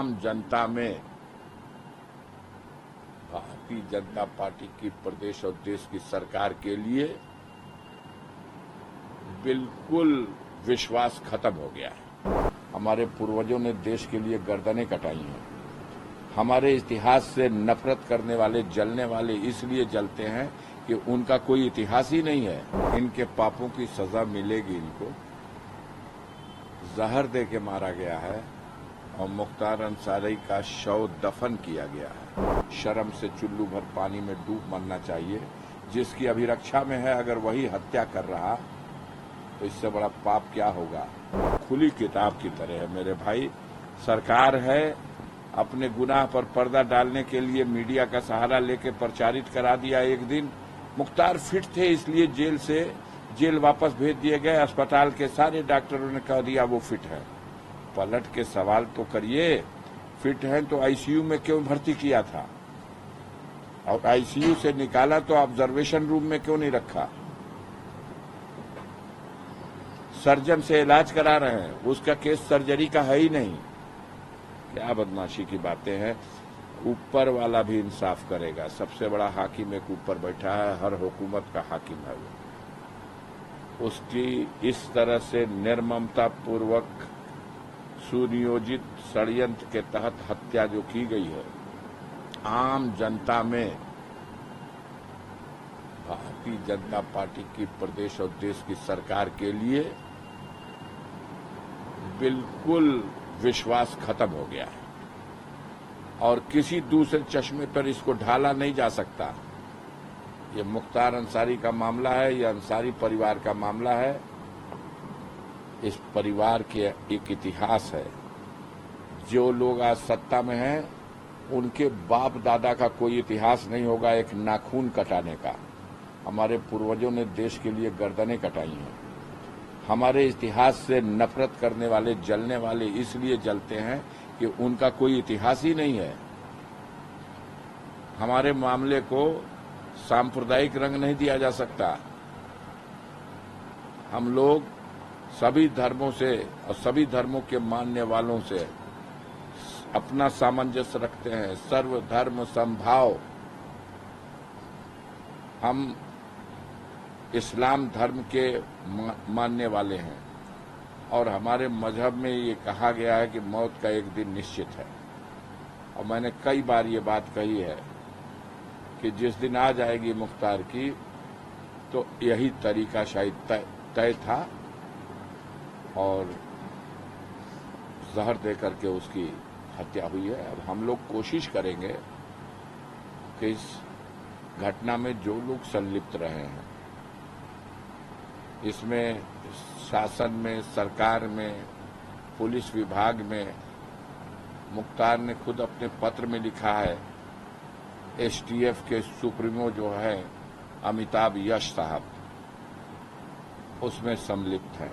आम जनता में भारतीय जनता पार्टी की प्रदेश और देश की सरकार के लिए बिल्कुल विश्वास खत्म हो गया है। हमारे पूर्वजों ने देश के लिए गर्दनें कटाई हैं। हमारे इतिहास से नफरत करने वाले, जलने वाले इसलिए जलते हैं कि उनका कोई इतिहास ही नहीं है। इनके पापों की सजा मिलेगी। इनको जहर दे के मारा गया है और मुख्तार अंसारी का शव दफन किया गया है। शर्म से चुल्लू भर पानी में डूब मरना चाहिए। जिसकी अभिरक्षा में है, अगर वही हत्या कर रहा तो इससे बड़ा पाप क्या होगा। खुली किताब की तरह है मेरे भाई। सरकार है, अपने गुनाह पर पर्दा डालने के लिए मीडिया का सहारा लेके प्रचारित करा दिया। एक दिन मुख्तार फिट थे, इसलिए जेल वापस भेज दिए गए। अस्पताल के सारे डॉक्टरों ने कह दिया वो फिट है। पलट के सवाल तो करिए, फिट है तो आईसीयू में क्यों भर्ती किया था, और आईसीयू से निकाला तो ऑब्जर्वेशन रूम में क्यों नहीं रखा। सर्जन से इलाज करा रहे हैं, उसका केस सर्जरी का है ही नहीं। क्या बदमाशी की बातें हैं। ऊपर वाला भी इंसाफ करेगा। सबसे बड़ा हाकिम एक ऊपर बैठा है, हर हुकूमत का हाकिम है वो। उसकी इस तरह से निर्ममता पूर्वक सुनियोजित षड्यंत्र के तहत हत्या जो की गई है, आम जनता में भारतीय जनता पार्टी की प्रदेश और देश की सरकार के लिए बिल्कुल विश्वास खत्म हो गया है और किसी दूसरे चश्मे पर इसको ढाला नहीं जा सकता। ये मुख्तार अंसारी का मामला है, ये अंसारी परिवार का मामला है। इस परिवार के एक इतिहास है। जो लोग आज सत्ता में हैं, उनके बाप दादा का कोई इतिहास नहीं होगा एक नाखून कटाने का। हमारे पूर्वजों ने देश के लिए गर्दनें कटाई हैं। हमारे इतिहास से नफरत करने वाले, जलने वाले इसलिए जलते हैं कि उनका कोई इतिहास ही नहीं है। हमारे मामले को सांप्रदायिक रंग नहीं दिया जा सकता। हम लोग सभी धर्मों से और सभी धर्मों के मानने वालों से अपना सामंजस्य रखते हैं। सर्वधर्म समभाव। हम इस्लाम धर्म के मानने वाले हैं और हमारे मजहब में ये कहा गया है कि मौत का एक दिन निश्चित है। और मैंने कई बार ये बात कही है कि जिस दिन आ जाएगी मुख्तार की, तो यही तरीका शायद तय था और जहर दे करके उसकी हत्या हुई है। अब हम लोग कोशिश करेंगे कि इस घटना में जो लोग संलिप्त रहे हैं, इसमें शासन में, सरकार में, पुलिस विभाग में, मुख्तार ने खुद अपने पत्र में लिखा है, एसटीएफ के सुप्रीमो जो है अमिताभ यश साहब, उसमें संलिप्त हैं।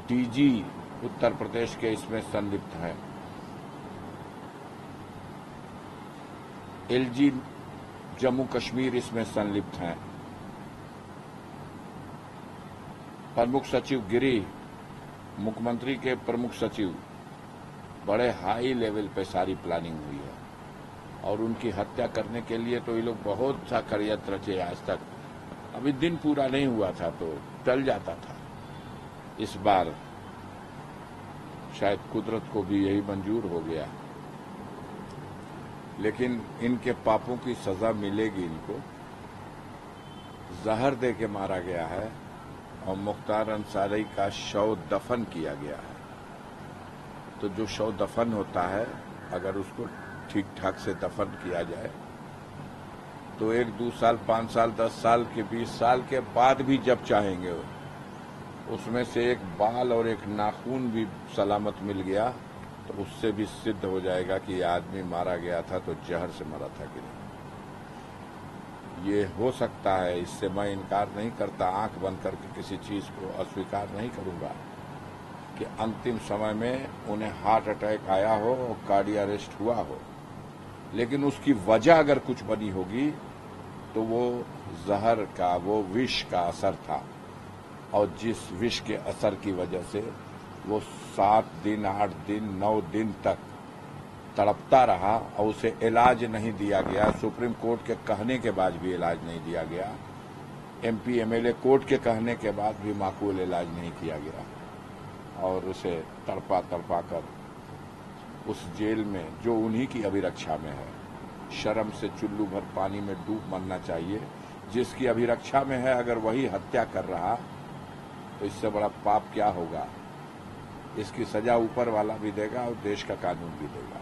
डीजी उत्तर प्रदेश के इसमें संलिप्त हैं। एलजी जम्मू कश्मीर इसमें संलिप्त हैं। प्रमुख सचिव गिरी, मुख्यमंत्री के प्रमुख सचिव, बड़े हाई लेवल पे सारी प्लानिंग हुई है और उनकी हत्या करने के लिए तो ये लोग बहुत सा षड्यंत्र रचे आज तक। अभी दिन पूरा नहीं हुआ था तो टल जाता था। इस बार शायद कुदरत को भी यही मंजूर हो गया, लेकिन इनके पापों की सजा मिलेगी। इनको जहर दे के मारा गया है और मुख्तार अंसारी का शव दफन किया गया है। तो जो शव दफन होता है, अगर उसको ठीक ठाक से दफन किया जाए तो 1, 2 साल, 5 साल, 10 साल के 20 साल के बाद भी जब चाहेंगे उसमें से एक बाल और एक नाखून भी सलामत मिल गया तो उससे भी सिद्ध हो जाएगा कि आदमी मारा गया था तो जहर से मरा था कि नहीं। ये हो सकता है, इससे मैं इनकार नहीं करता। आंख बंद करके किसी चीज को अस्वीकार नहीं करूंगा कि अंतिम समय में उन्हें हार्ट अटैक आया हो और कार्डियक अरेस्ट हुआ हो, लेकिन उसकी वजह अगर कुछ बनी होगी तो वो जहर का, वो विष का असर था और जिस विष के असर की वजह से वो 7 दिन, 8 दिन, 9 दिन तक तड़पता रहा और उसे इलाज नहीं दिया गया। सुप्रीम कोर्ट के कहने के बाद भी इलाज नहीं दिया गया। एमपी एमएलए कोर्ट के कहने के बाद भी माकूल इलाज नहीं किया गया और उसे तड़पा तड़पा कर उस जेल में, जो उन्हीं की अभिरक्षा में है, शर्म से चुल्लू भर पानी में डूब मरना चाहिए। जिसकी अभिरक्षा में है, अगर वही हत्या कर रहा तो इससे बड़ा पाप क्या होगा। इसकी सजा ऊपर वाला भी देगा और देश का कानून भी देगा।